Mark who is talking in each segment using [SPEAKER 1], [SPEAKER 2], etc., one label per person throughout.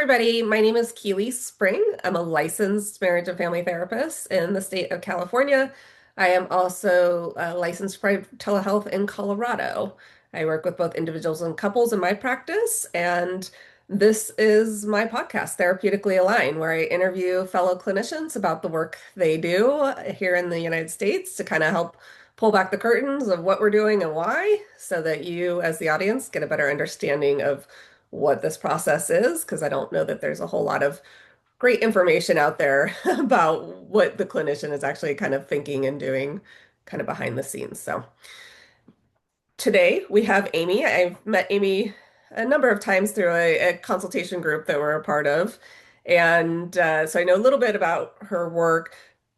[SPEAKER 1] everybody. My name is Keely Spring. I'm a licensed marriage and family therapist in the state of California. I am also licensed private telehealth in Colorado. I work with both individuals and couples in my practice, and this is my podcast, Therapeutically Aligned, where I interview fellow clinicians about the work they do here in the United States to kind of help pull back the curtains of what we're doing and why, so that you, as the audience, get a better understanding of what this process is, because I don't know that there's a whole lot of great information out there about what the clinician is actually kind of thinking and doing kind of behind the scenes. So today we have Amie. I've met Amie a number of times through a consultation group that we're a part of. And so I know a little bit about her work.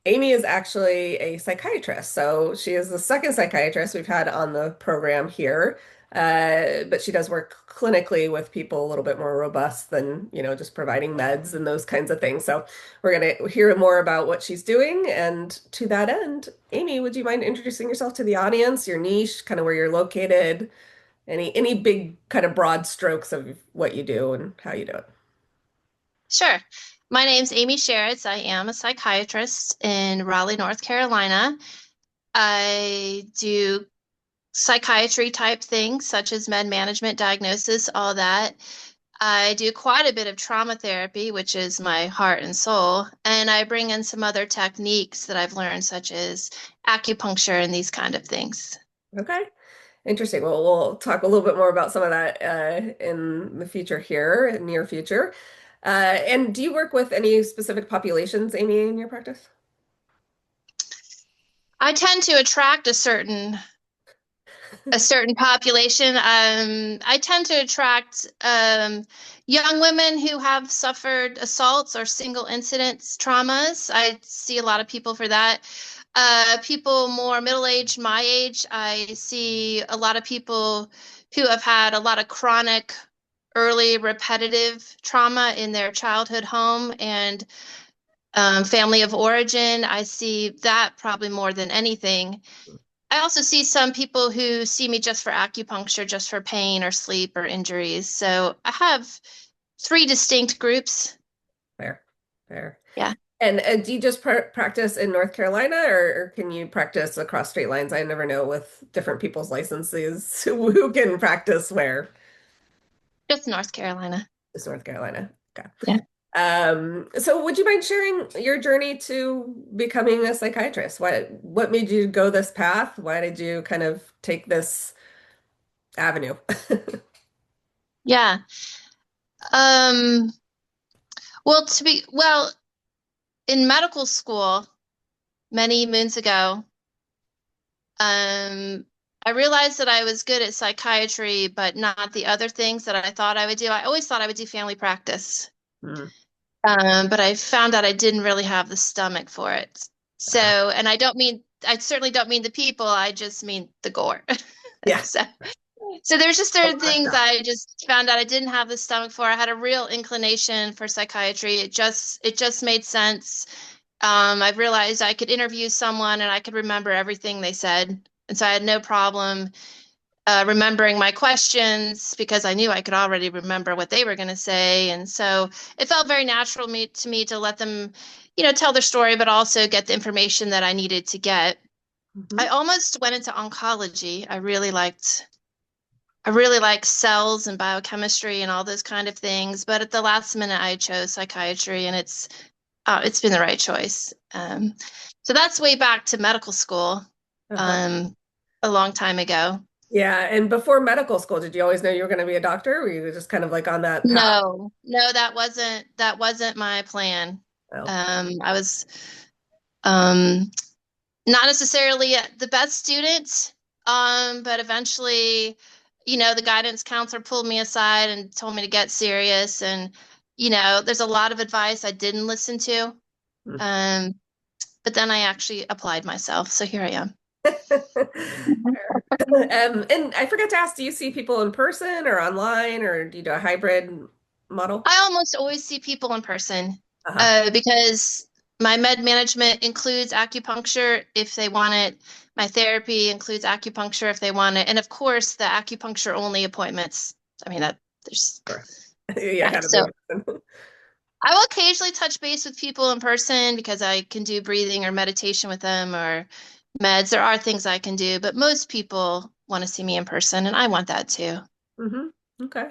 [SPEAKER 1] Amie is actually a psychiatrist. So she is the second psychiatrist we've had on the program here. But she does work clinically with people a little bit more robust than, just providing meds and those kinds of things. So we're going to hear more about what she's doing. And to that end, Amie, would you mind introducing yourself to the audience, your niche, kind of where you're located, any big kind of broad strokes of what you do and how you do it?
[SPEAKER 2] Sure. My name's Amie Sharrits. I am a psychiatrist in Raleigh, North Carolina. I do psychiatry type things such as med management, diagnosis, all that. I do quite a bit of trauma therapy, which is my heart and soul, and I bring in some other techniques that I've learned, such as acupuncture and these kind of things.
[SPEAKER 1] Okay. Interesting. Well, we'll talk a little bit more about some of that in the future here, in near future. And do you work with any specific populations, Amie, in your practice?
[SPEAKER 2] I tend to attract a certain population. I tend to attract young women who have suffered assaults or single incidents traumas. I see a lot of people for that. People more middle-aged, my age, I see a lot of people who have had a lot of chronic, early repetitive trauma in their childhood home and family of origin. I see that probably more than anything. I also see some people who see me just for acupuncture, just for pain or sleep or injuries. So I have three distinct groups.
[SPEAKER 1] Fair, fair.
[SPEAKER 2] Yeah.
[SPEAKER 1] And do you just practice in North Carolina, or can you practice across state lines? I never know with different people's licenses who can practice where.
[SPEAKER 2] Just North Carolina.
[SPEAKER 1] Just North Carolina. Okay.
[SPEAKER 2] Yeah.
[SPEAKER 1] So would you mind sharing your journey to becoming a psychiatrist? What made you go this path? Why did you kind of take this avenue?
[SPEAKER 2] Yeah. Um, well, in medical school many moons ago, I realized that I was good at psychiatry, but not the other things that I thought I would do. I always thought I would do family practice.
[SPEAKER 1] Mm,
[SPEAKER 2] But I found out I didn't really have the stomach for it. So,
[SPEAKER 1] uh,
[SPEAKER 2] and I certainly don't mean the people, I just mean the gore.
[SPEAKER 1] yeah.
[SPEAKER 2] So, so there's just
[SPEAKER 1] A
[SPEAKER 2] certain
[SPEAKER 1] lot of
[SPEAKER 2] things
[SPEAKER 1] stuff.
[SPEAKER 2] I just found out I didn't have the stomach for. I had a real inclination for psychiatry. It just made sense. I realized I could interview someone and I could remember everything they said. And so I had no problem remembering my questions because I knew I could already remember what they were going to say. And so it felt very natural to me to let them, tell their story, but also get the information that I needed to get. I
[SPEAKER 1] Mhm.
[SPEAKER 2] almost went into oncology. I really liked cells and biochemistry and all those kind of things, but at the last minute I chose psychiatry, and it's been the right choice. So that's way back to medical school,
[SPEAKER 1] Uh-huh.
[SPEAKER 2] um, a long time ago.
[SPEAKER 1] Yeah, and before medical school, did you always know you were going to be a doctor? Were you just kind of like on that path?
[SPEAKER 2] No, no, that wasn't my plan.
[SPEAKER 1] Oh,
[SPEAKER 2] I was um, not necessarily the best student, but eventually, the guidance counselor pulled me aside and told me to get serious. And there's a lot of advice I didn't listen to,
[SPEAKER 1] hmm.
[SPEAKER 2] um, but then I actually applied myself. So here I am.
[SPEAKER 1] Fair. And I forgot to ask, do you see people in person or online, or do you do a hybrid model?
[SPEAKER 2] I almost always see people in person
[SPEAKER 1] Uh-huh.
[SPEAKER 2] because my med management includes acupuncture if they want it. My therapy includes acupuncture if they want it. And of course, the acupuncture only appointments. I mean, that there's,
[SPEAKER 1] Sure. Yeah,
[SPEAKER 2] yeah.
[SPEAKER 1] gotta be
[SPEAKER 2] So,
[SPEAKER 1] in person.
[SPEAKER 2] I will occasionally touch base with people in person because I can do breathing or meditation with them or meds. There are things I can do, but most people want to see me in person, and I want that too.
[SPEAKER 1] Hmm. Okay.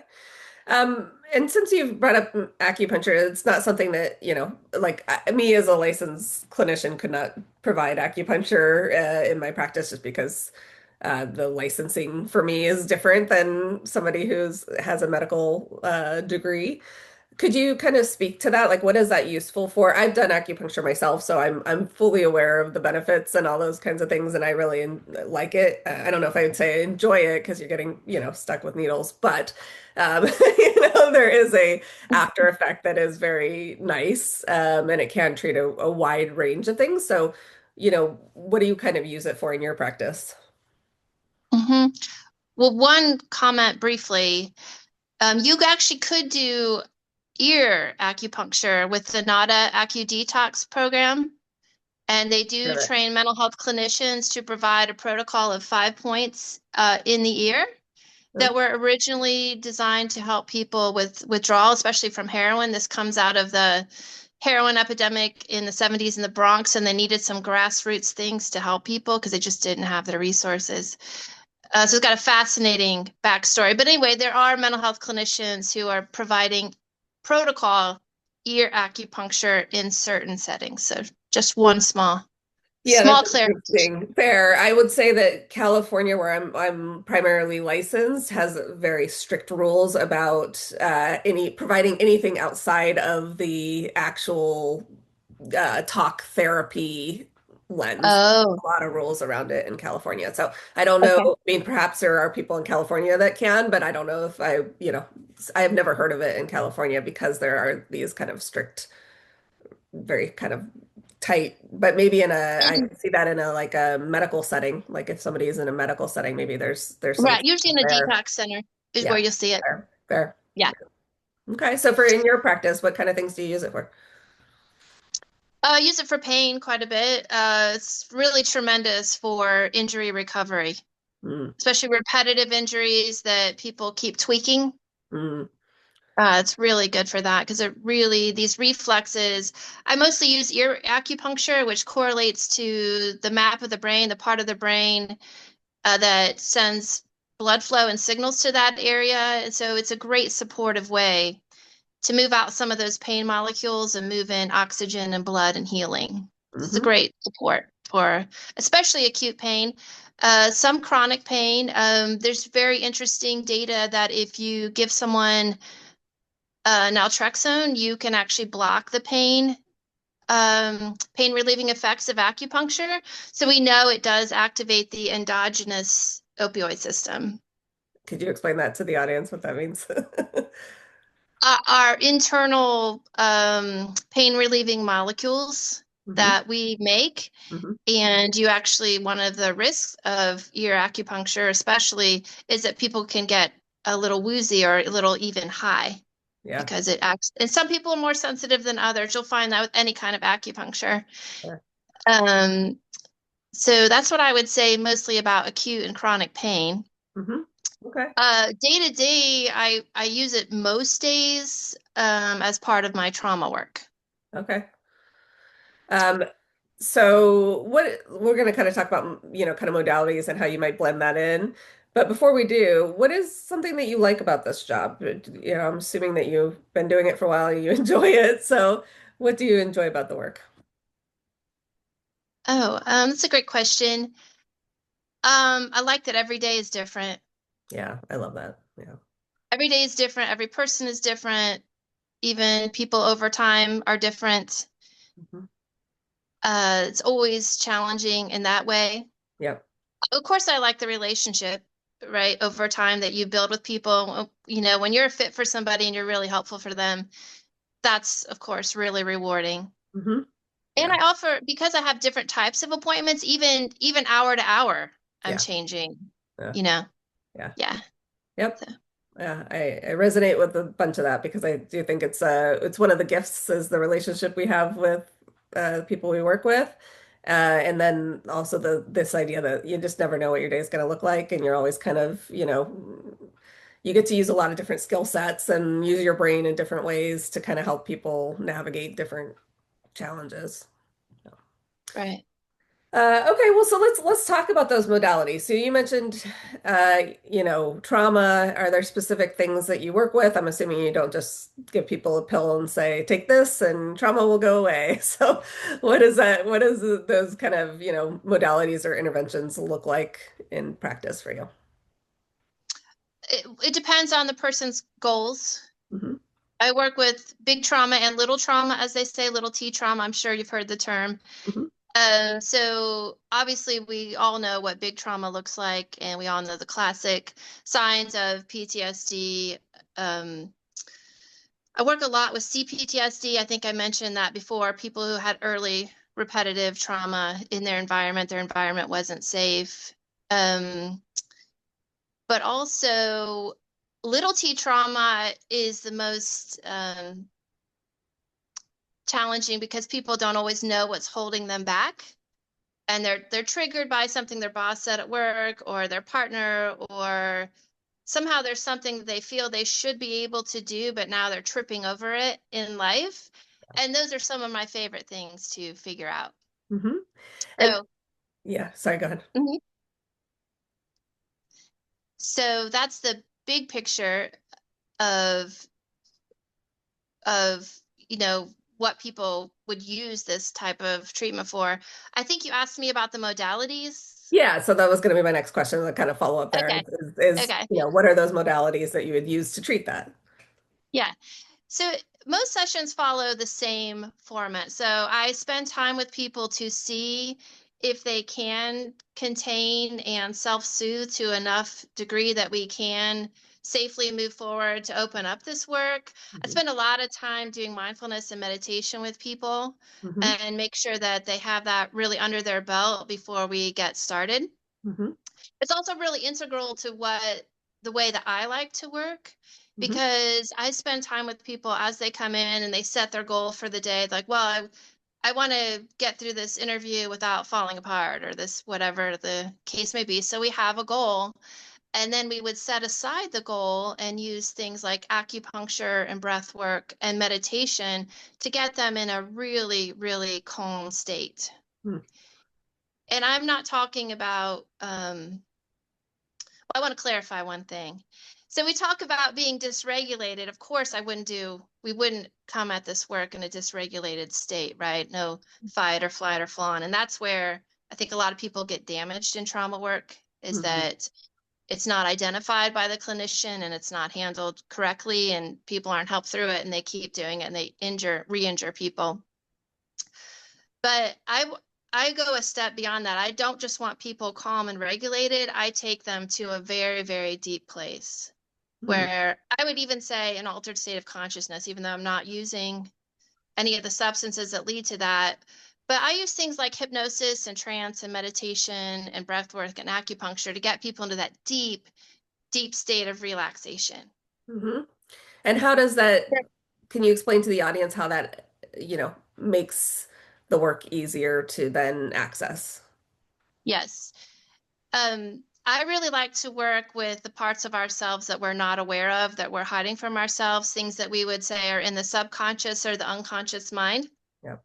[SPEAKER 1] And since you've brought up acupuncture, it's not something that, like me as a licensed clinician could not provide acupuncture in my practice just because the licensing for me is different than somebody who's has a medical degree. Could you kind of speak to that? Like, what is that useful for? I've done acupuncture myself, so I'm fully aware of the benefits and all those kinds of things, and I really like it. I don't know if I would say I enjoy it because you're getting, stuck with needles, but there is a after effect that is very nice, and it can treat a wide range of things. So, what do you kind of use it for in your practice?
[SPEAKER 2] Hmm. Well, one comment briefly. You actually could do ear acupuncture with the NADA AcuDetox program, and they do
[SPEAKER 1] Sure.
[SPEAKER 2] train mental health clinicians to provide a protocol of 5 points in the ear that were originally designed to help people with withdrawal, especially from heroin. This comes out of the heroin epidemic in the 70s in the Bronx, and they needed some grassroots things to help people because they just didn't have the resources. So it's got a fascinating backstory. But anyway, there are mental health clinicians who are providing protocol ear acupuncture in certain settings. So just one
[SPEAKER 1] Yeah,
[SPEAKER 2] small
[SPEAKER 1] that's
[SPEAKER 2] clarification.
[SPEAKER 1] interesting. Fair. I would say that California, where I'm primarily licensed, has very strict rules about any providing anything outside of the actual talk therapy lens.
[SPEAKER 2] Oh,
[SPEAKER 1] A lot of rules around it in California. So I don't know.
[SPEAKER 2] okay.
[SPEAKER 1] I mean, perhaps there are people in California that can, but I don't know if I have never heard of it in California because there are these kind of strict, very kind of tight, but maybe I
[SPEAKER 2] In,
[SPEAKER 1] can see that in a like a medical setting. Like if somebody is in a medical setting, maybe there's some
[SPEAKER 2] right. Usually in a
[SPEAKER 1] there.
[SPEAKER 2] detox center is where
[SPEAKER 1] Yeah,
[SPEAKER 2] you'll see it.
[SPEAKER 1] fair, fair.
[SPEAKER 2] Yeah.
[SPEAKER 1] Okay, so for in your practice, what kind of things do you use it for?
[SPEAKER 2] I use it for pain quite a bit. It's really tremendous for injury recovery,
[SPEAKER 1] Mm,
[SPEAKER 2] especially repetitive injuries that people keep tweaking.
[SPEAKER 1] mm,
[SPEAKER 2] It's really good for that because it really, these reflexes, I mostly use ear acupuncture, which correlates to the map of the brain, the part of the brain that sends blood flow and signals to that area. And so it's a great supportive way to move out some of those pain molecules and move in oxygen and blood and healing. It's a
[SPEAKER 1] hmm.
[SPEAKER 2] great support for especially acute pain. Some chronic pain, there's very interesting data that if you give someone naltrexone, you can actually block the pain relieving effects of acupuncture. So we know it does activate the endogenous opioid system.
[SPEAKER 1] Could you explain that to the audience what that means?
[SPEAKER 2] Our internal pain relieving molecules
[SPEAKER 1] Hmm.
[SPEAKER 2] that we make.
[SPEAKER 1] Hmm.
[SPEAKER 2] And you actually, one of the risks of ear acupuncture, especially, is that people can get a little woozy or a little even high
[SPEAKER 1] Yeah.
[SPEAKER 2] because it acts. And some people are more sensitive than others. You'll find that with any kind of acupuncture.
[SPEAKER 1] Yeah.
[SPEAKER 2] Um, so that's what I would say mostly about acute and chronic pain.
[SPEAKER 1] Hmm. Okay.
[SPEAKER 2] Day to day, I use it most days as part of my trauma work.
[SPEAKER 1] Okay. Um, so what we're going to kind of talk about, kind of modalities and how you might blend that in. But before we do, what is something that you like about this job? I'm assuming that you've been doing it for a while, you enjoy it. So what do you enjoy about the work?
[SPEAKER 2] Oh, that's a great question. I like that every day is different.
[SPEAKER 1] Yeah, I love that. Yeah.
[SPEAKER 2] Every day is different. Every person is different. Even people over time are different.
[SPEAKER 1] Hmm.
[SPEAKER 2] It's always challenging in that way.
[SPEAKER 1] Yep.
[SPEAKER 2] Of course, I like the relationship, right, over time that you build with people. When you're a fit for somebody and you're really helpful for them, that's, of course, really rewarding.
[SPEAKER 1] Hmm.
[SPEAKER 2] And
[SPEAKER 1] Yeah.
[SPEAKER 2] I offer, because I have different types of appointments, even hour to hour, I'm
[SPEAKER 1] Yeah.
[SPEAKER 2] changing,
[SPEAKER 1] Yeah.
[SPEAKER 2] you know.
[SPEAKER 1] Yeah.
[SPEAKER 2] Yeah.
[SPEAKER 1] Yep.
[SPEAKER 2] So,
[SPEAKER 1] Yeah, I resonate with a bunch of that because I do think it's one of the gifts is the relationship we have with people we work with. And then also this idea that you just never know what your day is going to look like and you're always kind of, you get to use a lot of different skill sets and use your brain in different ways to kind of help people navigate different challenges.
[SPEAKER 2] Right.
[SPEAKER 1] Okay, well, so let's talk about those modalities. So you mentioned, trauma. Are there specific things that you work with? I'm assuming you don't just give people a pill and say, take this and trauma will go away. So what is that? What does those kind of, modalities or interventions look like in practice for you?
[SPEAKER 2] It depends on the person's goals.
[SPEAKER 1] Hmm.
[SPEAKER 2] I work with big trauma and little trauma, as they say, little T trauma. I'm sure you've heard the term.
[SPEAKER 1] Hmm.
[SPEAKER 2] So obviously we all know what big trauma looks like, and we all know the classic signs of PTSD. Um, I work a lot with CPTSD. I think I mentioned that before. People who had early repetitive trauma in their environment wasn't safe. Um, but also little T trauma is the most challenging because people don't always know what's holding them back, and they're triggered by something their boss said at work or their partner, or somehow there's something they feel they should be able to do, but now they're tripping over it in life. And those are some of my favorite things to figure out.
[SPEAKER 1] Hmm. And
[SPEAKER 2] So,
[SPEAKER 1] yeah, sorry, go ahead.
[SPEAKER 2] mhm. So that's the big picture of of what people would use this type of treatment for. I think you asked me about the modalities.
[SPEAKER 1] Yeah, so that was going to be my next question, to kind of follow up there
[SPEAKER 2] Okay. Okay.
[SPEAKER 1] what are those modalities that you would use to treat that?
[SPEAKER 2] Yeah. So most sessions follow the same format. So I spend time with people to see if they can contain and self-soothe to enough degree that we can safely move forward to open up this work. I
[SPEAKER 1] Hmm.
[SPEAKER 2] spend a lot of time doing mindfulness and meditation with people
[SPEAKER 1] Hmm.
[SPEAKER 2] and make sure that they have that really under their belt before we get started.
[SPEAKER 1] Hmm.
[SPEAKER 2] It's also really integral to what the way that I like to work,
[SPEAKER 1] Hmm.
[SPEAKER 2] because I spend time with people as they come in and they set their goal for the day. Like, well, I want to get through this interview without falling apart, or this, whatever the case may be. So we have a goal. And then we would set aside the goal and use things like acupuncture and breath work and meditation to get them in a really, really calm state. And I'm not talking about I want to clarify one thing. So we talk about being dysregulated. Of course, we wouldn't come at this work in a dysregulated state, right? No fight or flight or fawn. And that's where I think a lot of people get damaged in trauma work, is
[SPEAKER 1] Hmm.
[SPEAKER 2] that it's not identified by the clinician and it's not handled correctly, and people aren't helped through it, and they keep doing it and they re-injure people. But I go a step beyond that. I don't just want people calm and regulated. I take them to a very, very deep place
[SPEAKER 1] Hmm.
[SPEAKER 2] where I would even say an altered state of consciousness, even though I'm not using any of the substances that lead to that. But I use things like hypnosis and trance and meditation and breath work and acupuncture to get people into that deep, deep state of relaxation.
[SPEAKER 1] Hmm. And how does that, can you explain to the audience how that, makes the work easier to then access?
[SPEAKER 2] Yes. I really like to work with the parts of ourselves that we're not aware of, that we're hiding from ourselves, things that we would say are in the subconscious or the unconscious mind,
[SPEAKER 1] Yeah.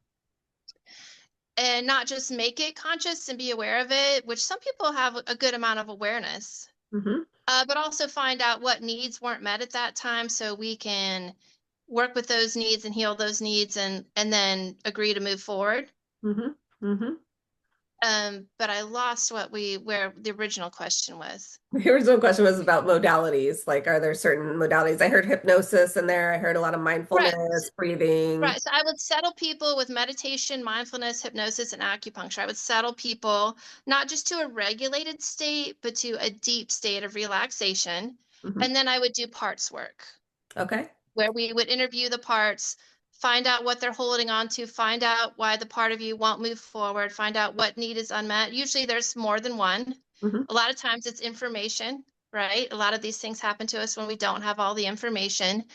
[SPEAKER 2] and not just make it conscious and be aware of it, which some people have a good amount of awareness,
[SPEAKER 1] Hmm.
[SPEAKER 2] but also find out what needs weren't met at that time so we can work with those needs and heal those needs, and then agree to move forward.
[SPEAKER 1] Hmm. Hmm.
[SPEAKER 2] But I lost where the original question was.
[SPEAKER 1] The original question was about modalities. Like, are there certain modalities? I heard hypnosis in there. I heard a lot of
[SPEAKER 2] Right.
[SPEAKER 1] mindfulness, breathing.
[SPEAKER 2] Right. So I would settle people with meditation, mindfulness, hypnosis, and acupuncture. I would settle people not just to a regulated state, but to a deep state of relaxation.
[SPEAKER 1] Hmm.
[SPEAKER 2] And then I would do parts work,
[SPEAKER 1] Okay.
[SPEAKER 2] where we would interview the parts, find out what they're holding on to, find out why the part of you won't move forward, find out what need is unmet. Usually there's more than one.
[SPEAKER 1] Hmm.
[SPEAKER 2] A lot of times it's information, right? A lot of these things happen to us when we don't have all the information,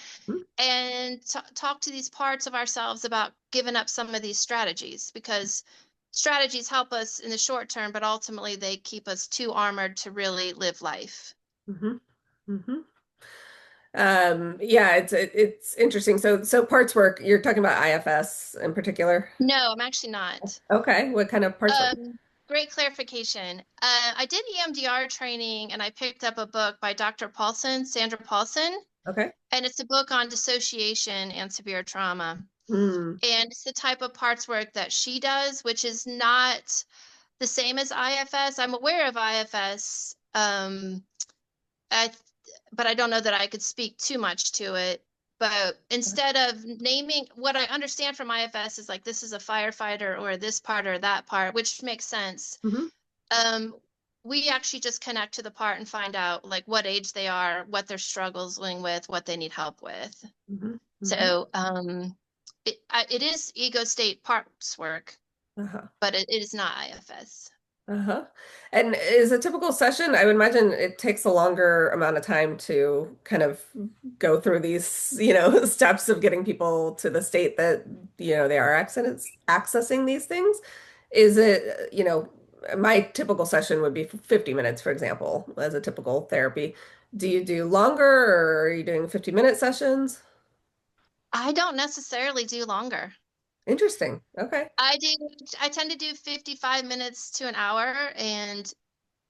[SPEAKER 2] and talk to these parts of ourselves about giving up some of these strategies, because strategies help us in the short term, but ultimately they keep us too armored to really live life.
[SPEAKER 1] Hmm. Hmm. Yeah, it's interesting. So parts work, you're talking about IFS in particular.
[SPEAKER 2] No, I'm actually not.
[SPEAKER 1] Okay, what kind of parts work?
[SPEAKER 2] Great clarification. I did EMDR training and I picked up a book by Dr. Paulsen, Sandra Paulsen,
[SPEAKER 1] Okay.
[SPEAKER 2] and it's a book on dissociation and severe trauma.
[SPEAKER 1] Hmm.
[SPEAKER 2] And it's the type of parts work that she does, which is not the same as IFS. I'm aware of IFS, I, but I don't know that I could speak too much to it. But instead of naming what I understand from IFS is like this is a firefighter or this part or that part, which makes sense.
[SPEAKER 1] Hmm.
[SPEAKER 2] Um, we actually just connect to the part and find out like what age they are, what they're struggling with, what they need help with.
[SPEAKER 1] Hmm. Hmm.
[SPEAKER 2] So it is ego state parts work,
[SPEAKER 1] Uh-huh.
[SPEAKER 2] but it is not IFS.
[SPEAKER 1] Uh-huh. And is a typical session, I would imagine it takes a longer amount of time to kind of go through these, steps of getting people to the state that, they are accessing these things. Is it, my typical session would be 50 minutes, for example, as a typical therapy. Do you do longer or are you doing 50-minute sessions?
[SPEAKER 2] I don't necessarily do longer.
[SPEAKER 1] Interesting. Okay.
[SPEAKER 2] I do, I tend to do 55 minutes to an hour, and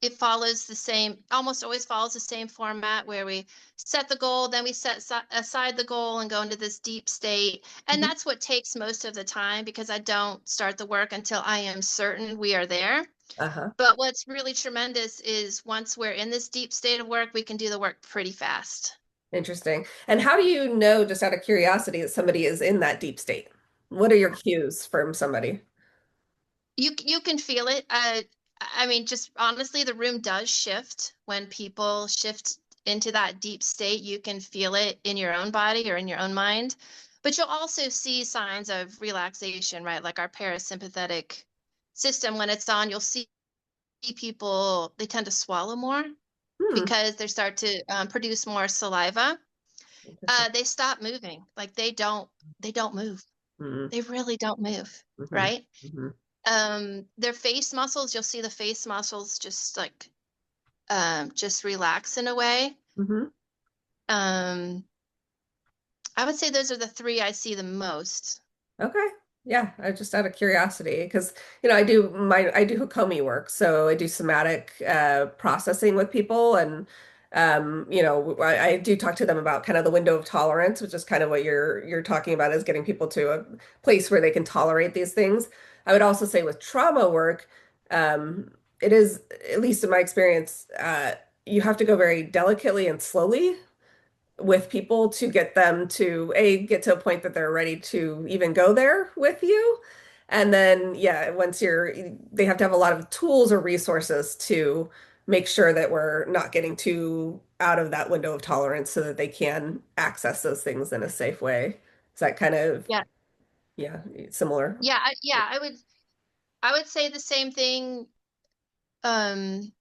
[SPEAKER 2] it follows the same, almost always follows the same format where we set the goal, then we set aside the goal and go into this deep state. And
[SPEAKER 1] Mhm.
[SPEAKER 2] that's what takes most of the time because I don't start the work until I am certain we are there.
[SPEAKER 1] Uh-huh.
[SPEAKER 2] But what's really tremendous is once we're in this deep state of work, we can do the work pretty fast.
[SPEAKER 1] Interesting. And how do you know, just out of curiosity, that somebody is in that deep state? What are your cues from somebody?
[SPEAKER 2] You can feel it. I mean, just honestly, the room does shift when people shift into that deep state. You can feel it in your own body or in your own mind, but you'll also see signs of relaxation, right? Like our parasympathetic system, when it's on, you'll see people, they tend to swallow more
[SPEAKER 1] Hmm.
[SPEAKER 2] because they start to produce more saliva.
[SPEAKER 1] Interesting.
[SPEAKER 2] They stop moving. Like they don't move.
[SPEAKER 1] Hmm.
[SPEAKER 2] They really don't move,
[SPEAKER 1] Hmm.
[SPEAKER 2] right?
[SPEAKER 1] Hmm.
[SPEAKER 2] Their face muscles, you'll see the face muscles just like just relax in a way.
[SPEAKER 1] Hmm.
[SPEAKER 2] Um, I would say those are the three I see the most.
[SPEAKER 1] Okay. Yeah, I just out of curiosity because I do Hakomi work, so I do somatic processing with people, and I do talk to them about kind of the window of tolerance, which is kind of what you're talking about, is getting people to a place where they can tolerate these things. I would also say with trauma work, it is, at least in my experience, you have to go very delicately and slowly with people to get them to get to a point that they're ready to even go there with you. And then, yeah, they have to have a lot of tools or resources to make sure that we're not getting too out of that window of tolerance so that they can access those things in a safe way. Is that kind of,
[SPEAKER 2] Yeah.
[SPEAKER 1] yeah, similar?
[SPEAKER 2] Yeah, I would say the same thing. Um,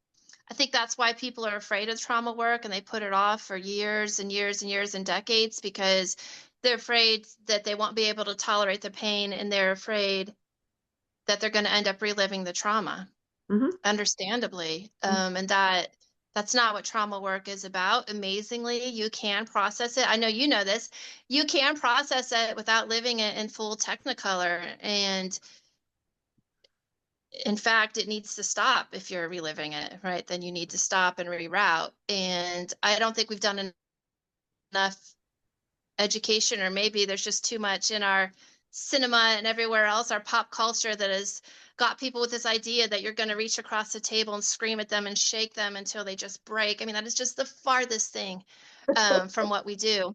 [SPEAKER 2] I think that's why people are afraid of trauma work and they put it off for years and years and years and decades because they're afraid that they won't be able to tolerate the pain and they're afraid that they're going to end up reliving the trauma,
[SPEAKER 1] Hmm.
[SPEAKER 2] understandably. And that's not what trauma work is about. Amazingly, you can process it. I know you know this. You can process it without living it in full technicolor. And in fact, it needs to stop if you're reliving it, right? Then you need to stop and reroute. And I don't think we've done enough education, or maybe there's just too much in our cinema and everywhere else, our pop culture that has got people with this idea that you're going to reach across the table and scream at them and shake them until they just break. I mean, that is just the farthest thing from what we do.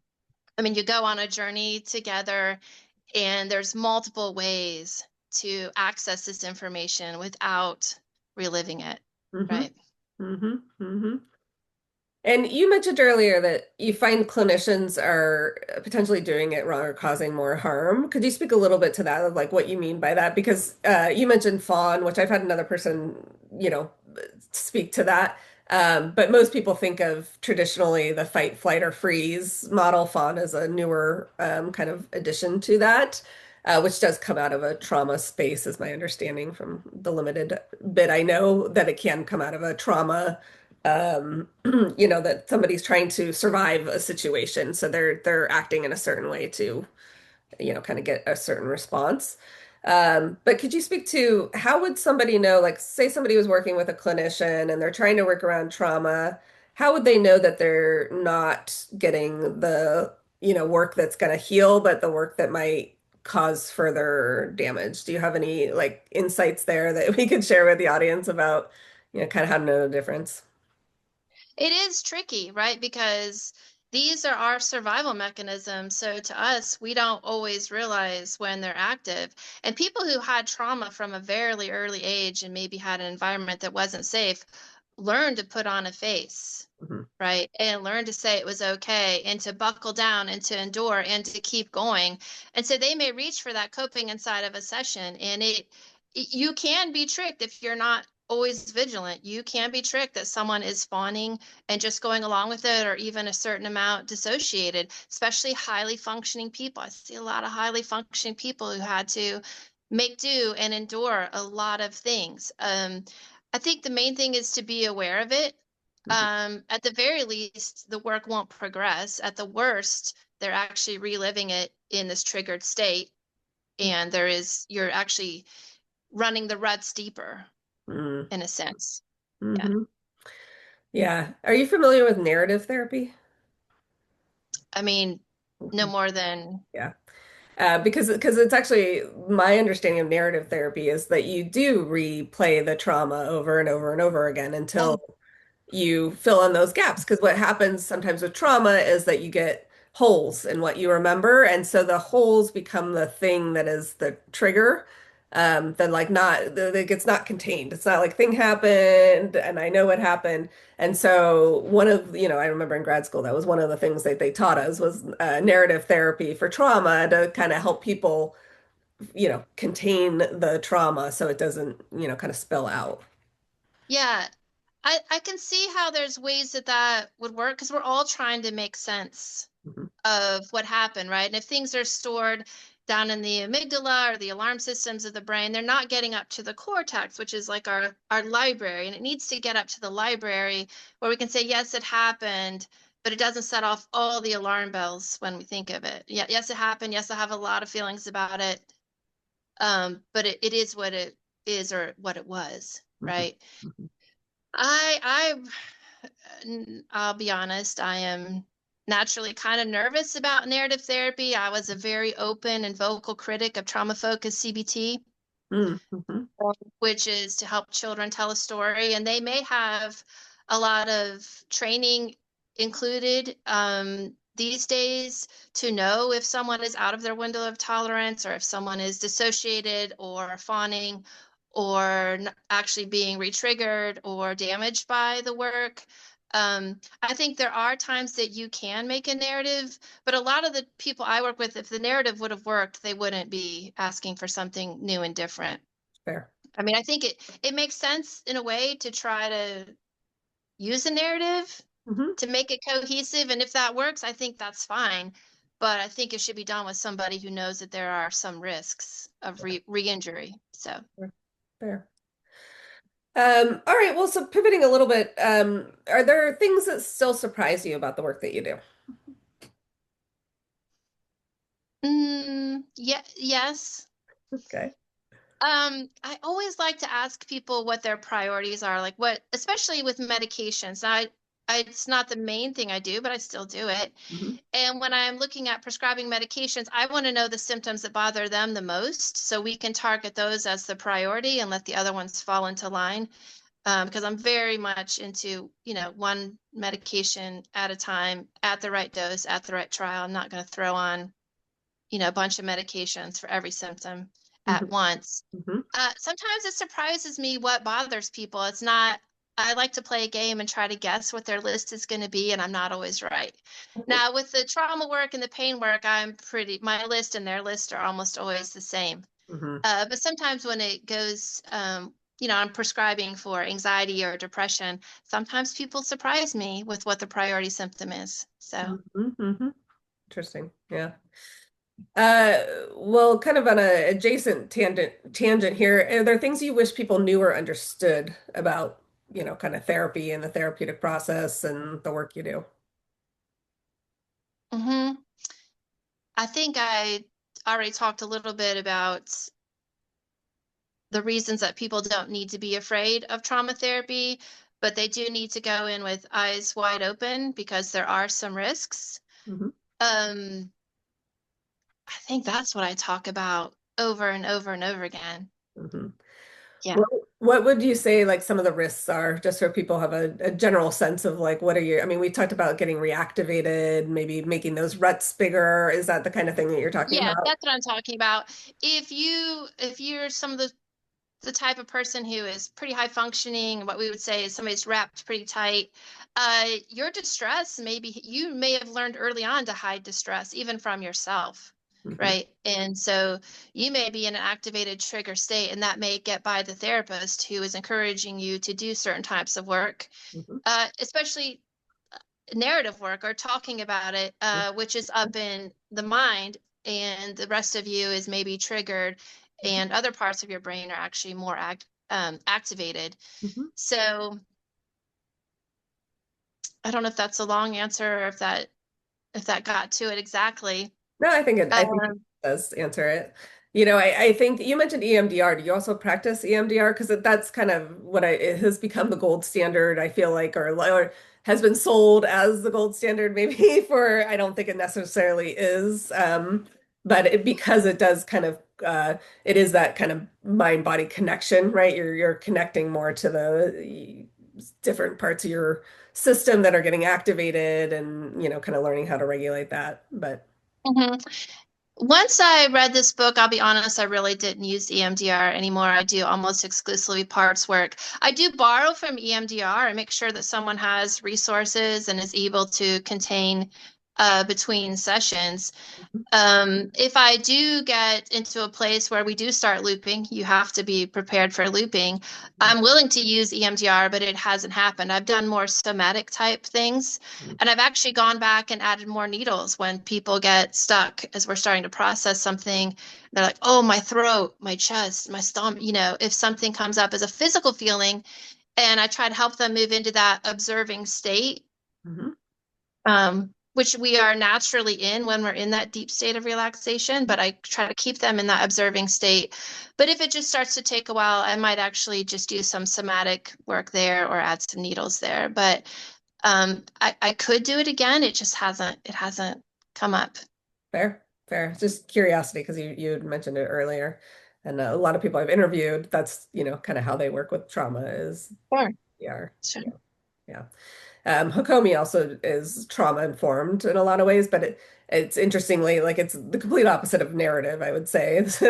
[SPEAKER 2] I mean, you go on a journey together, and there's multiple ways to access this information without reliving it,
[SPEAKER 1] Hmm.
[SPEAKER 2] right?
[SPEAKER 1] Hmm. Hmm. And you mentioned earlier that you find clinicians are potentially doing it wrong or causing more harm. Could you speak a little bit to that, of like what you mean by that? Because you mentioned fawn, which I've had another person, speak to that. But most people think of traditionally the fight, flight, or freeze model. Fawn is a newer kind of addition to that, which does come out of a trauma space, is my understanding from the limited bit I know that it can come out of a trauma that somebody's trying to survive a situation, so they're acting in a certain way to kind of get a certain response. But could you speak to how would somebody know, like, say somebody was working with a clinician and they're trying to work around trauma, how would they know that they're not getting the, work that's going to heal, but the work that might cause further damage? Do you have any like insights there that we could share with the audience about, kind of how to know the difference?
[SPEAKER 2] It is tricky, right? Because these are our survival mechanisms. So to us, we don't always realize when they're active. And people who had trauma from a very early age and maybe had an environment that wasn't safe learn to put on a face,
[SPEAKER 1] Hmm.
[SPEAKER 2] right? And learn to say it was okay and to buckle down and to endure and to keep going. And so they may reach for that coping inside of a session. And you can be tricked if you're not always vigilant. You can be tricked that someone is fawning and just going along with it, or even a certain amount dissociated, especially highly functioning people. I see a lot of highly functioning people who had to make do and endure a lot of things. I think the main thing is to be aware of it. At the very least, the work won't progress. At the worst, they're actually reliving it in this triggered state, and you're actually running the ruts deeper
[SPEAKER 1] Mm-hmm.
[SPEAKER 2] in a sense. Yeah.
[SPEAKER 1] Hmm. Yeah. Are you familiar with narrative therapy?
[SPEAKER 2] I mean, no
[SPEAKER 1] Mhm.
[SPEAKER 2] more than,
[SPEAKER 1] Yeah. Because it's actually my understanding of narrative therapy is that you do replay the trauma over and over and over again until
[SPEAKER 2] oh,
[SPEAKER 1] you fill in those gaps. Because what happens sometimes with trauma is that you get holes in what you remember. And so the holes become the thing that is the trigger. Then like not it gets not contained. It's not like thing happened and I know what happened. And so one of, I remember in grad school, that was one of the things that they taught us was narrative therapy for trauma to kind of help people, contain the trauma so it doesn't, kind of spill out.
[SPEAKER 2] yeah. I can see how there's ways that that would work because we're all trying to make sense
[SPEAKER 1] Mhm.
[SPEAKER 2] of what happened, right? And if things are stored down in the amygdala or the alarm systems of the brain, they're not getting up to the cortex, which is like our library. And it needs to get up to the library where we can say, yes, it happened, but it doesn't set off all the alarm bells when we think of it. Yeah, yes, it happened. Yes, I have a lot of feelings about it. But it is what it is or what it was,
[SPEAKER 1] Mhm.
[SPEAKER 2] right? I I'll be honest, I am naturally kind of nervous about narrative therapy. I was a very open and vocal critic of trauma-focused CBT,
[SPEAKER 1] Mhm. Mhm.
[SPEAKER 2] which is to help children tell a story, and they may have a lot of training included these days to know if someone is out of their window of tolerance or if someone is dissociated or fawning or actually being retriggered or damaged by the work. I think there are times that you can make a narrative, but a lot of the people I work with, if the narrative would have worked, they wouldn't be asking for something new and different.
[SPEAKER 1] Fair.
[SPEAKER 2] I mean, I think it makes sense in a way to try to use a narrative
[SPEAKER 1] Hmm.
[SPEAKER 2] to make it cohesive, and if that works, I think that's fine. But I think it should be done with somebody who knows that there are some risks of re-injury. So,
[SPEAKER 1] Fair. Fair. All right. Well, so pivoting a little bit, are there things that still surprise you about the work that you do?
[SPEAKER 2] yeah, yes.
[SPEAKER 1] Okay.
[SPEAKER 2] I always like to ask people what their priorities are, like what, especially with medications. It's not the main thing I do, but I still do it.
[SPEAKER 1] Hmm.
[SPEAKER 2] And when I'm looking at prescribing medications, I want to know the symptoms that bother them the most so we can target those as the priority and let the other ones fall into line. Because I'm very much into, one medication at a time, at the right dose, at the right trial. I'm not going to throw on, a bunch of medications for every symptom at
[SPEAKER 1] Hmm.
[SPEAKER 2] once.
[SPEAKER 1] Hmm.
[SPEAKER 2] Sometimes it surprises me what bothers people. It's not, I like to play a game and try to guess what their list is going to be, and I'm not always right. Now, with the trauma work and the pain work, my list and their list are almost always the same.
[SPEAKER 1] Hmm.
[SPEAKER 2] But sometimes when it goes, I'm prescribing for anxiety or depression, sometimes people surprise me with what the priority symptom is. So,
[SPEAKER 1] Hmm. Hmm. Interesting. Yeah. Uh, well, kind of on a adjacent tangent here, are there things you wish people knew or understood about kind of therapy and the therapeutic process and the work you do.
[SPEAKER 2] Hmm. I think I already talked a little bit about the reasons that people don't need to be afraid of trauma therapy, but they do need to go in with eyes wide open because there are some risks.
[SPEAKER 1] Hmm.
[SPEAKER 2] Um, I think that's what I talk about over and over and over again.
[SPEAKER 1] Hmm.
[SPEAKER 2] Yeah.
[SPEAKER 1] What would you say like some of the risks are, just so people have a general sense of like what are you, I mean, we talked about getting reactivated, maybe making those ruts bigger. Is that the kind of thing that you're talking
[SPEAKER 2] Yeah,
[SPEAKER 1] about?
[SPEAKER 2] that's what I'm talking about. If you're some of the type of person who is pretty high functioning, what we would say is somebody's wrapped pretty tight, your distress, maybe you may have learned early on to hide distress, even from yourself,
[SPEAKER 1] Hmm.
[SPEAKER 2] right? And so you may be in an activated trigger state, and that may get by the therapist who is encouraging you to do certain types of work,
[SPEAKER 1] Hmm.
[SPEAKER 2] especially narrative work or talking about it, which is up in the mind, and the rest of you is maybe triggered, and other parts of your brain are actually more activated.
[SPEAKER 1] Hmm.
[SPEAKER 2] So I don't know if that's a long answer or if that got to it exactly.
[SPEAKER 1] No, I think it
[SPEAKER 2] Um,
[SPEAKER 1] does answer it. I think you mentioned EMDR. Do you also practice EMDR? Because that's kind of it has become the gold standard, I feel like, or has been sold as the gold standard, maybe for, I don't think it necessarily is. But because it does kind of, it is that kind of mind-body connection, right? You're connecting more to the different parts of your system that are getting activated and, kind of learning how to regulate that. But
[SPEAKER 2] mhm. Once I read this book, I'll be honest, I really didn't use EMDR anymore. I do almost exclusively parts work. I do borrow from EMDR and make sure that someone has resources and is able to contain between sessions. If I do get into a place where we do start looping, you have to be prepared for looping. I'm willing to use EMDR, but it hasn't happened. I've done more somatic type things, and I've actually gone back and added more needles when people get stuck as we're starting to process something. They're like, oh, my throat, my chest, my stomach, if something comes up as a physical feeling, and I try to help them move into that observing state,
[SPEAKER 1] Mhm.
[SPEAKER 2] which we are naturally in when we're in that deep state of relaxation, but I try to keep them in that observing state. But if it just starts to take a while, I might actually just do some somatic work there or add some needles there. But I could do it again. It hasn't come up.
[SPEAKER 1] Fair, fair. Just curiosity because you had mentioned it earlier, and a lot of people I've interviewed, that's kind of how they work with trauma is
[SPEAKER 2] Sure.
[SPEAKER 1] yeah,
[SPEAKER 2] Sure.
[SPEAKER 1] yeah, yeah. Hakomi also is trauma informed in a lot of ways, but it's interestingly like it's the complete opposite of narrative, I would say. It's